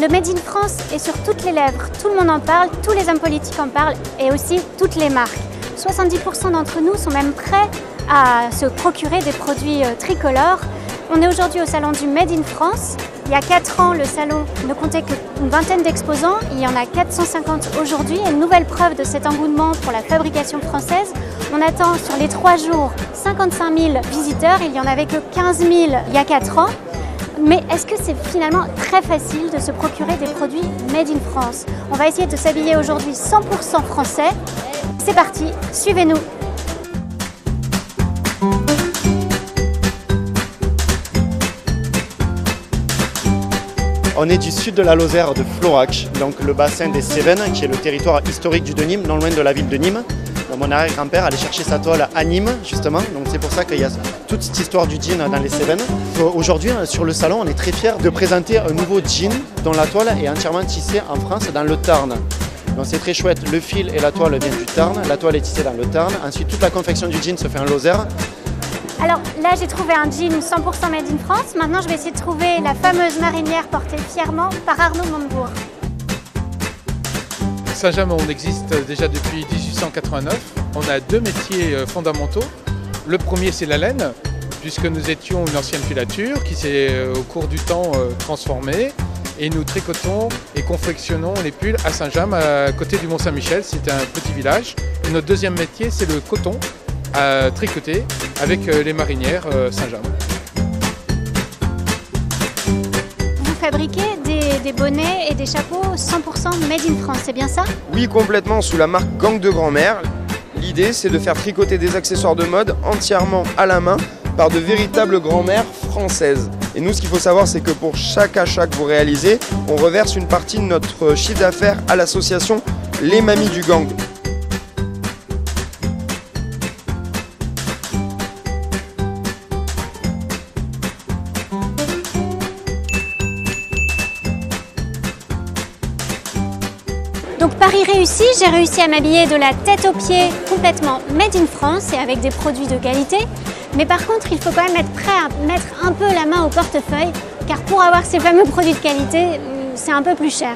Le Made in France est sur toutes les lèvres, tout le monde en parle, tous les hommes politiques en parlent et aussi toutes les marques. 70% d'entre nous sont même prêts à se procurer des produits tricolores. On est aujourd'hui au salon du Made in France. Il y a 4 ans, le salon ne comptait qu'une vingtaine d'exposants. Il y en a 450 aujourd'hui. Et une nouvelle preuve de cet engouement pour la fabrication française. On attend sur les 3 jours 55 000 visiteurs. Il n'y en avait que 15 000 il y a 4 ans. Mais est-ce que c'est finalement très facile de se procurer des produits Made in France? On va essayer de s'habiller aujourd'hui 100% français. C'est parti, suivez-nous! On est du sud de la Lozère, de Florac, donc le bassin des Cévennes, qui est le territoire historique de Nîmes, non loin de la ville de Nîmes. Donc mon arrière-grand-père allait chercher sa toile à Nîmes, justement, donc c'est pour ça qu'il y a toute cette histoire du jean dans les Cévennes. Aujourd'hui, sur le salon, on est très fiers de présenter un nouveau jean dont la toile est entièrement tissée en France, dans le Tarn. Donc c'est très chouette, le fil et la toile viennent du Tarn, la toile est tissée dans le Tarn. Ensuite, toute la confection du jean se fait en Lozère. Alors là, j'ai trouvé un jean 100% Made in France. Maintenant, je vais essayer de trouver la fameuse marinière portée fièrement par Arnaud Montebourg. Saint-James, on existe déjà depuis 1889. On a 2 métiers fondamentaux. Le premier, c'est la laine, puisque nous étions une ancienne filature qui s'est au cours du temps transformée. Et nous tricotons et confectionnons les pulls à Saint-James, à côté du Mont-Saint-Michel. C'est un petit village. Et notre deuxième métier, c'est le coton à tricoter avec les marinières Saint-James. Vous fabriquez des bonnets et des chapeaux 100% Made in France, c'est bien ça? Oui, complètement, sous la marque Gang de Grand-Mère. L'idée, c'est de faire tricoter des accessoires de mode entièrement à la main par de véritables grand-mères françaises. Et nous, ce qu'il faut savoir, c'est que pour chaque achat que vous réalisez, on reverse une partie de notre chiffre d'affaires à l'association Les Mamies du Gang. Donc pari réussi, j'ai réussi à m'habiller de la tête aux pieds complètement Made in France et avec des produits de qualité. Mais par contre, il faut quand même être prêt à mettre un peu la main au portefeuille, car pour avoir ces fameux produits de qualité, c'est un peu plus cher.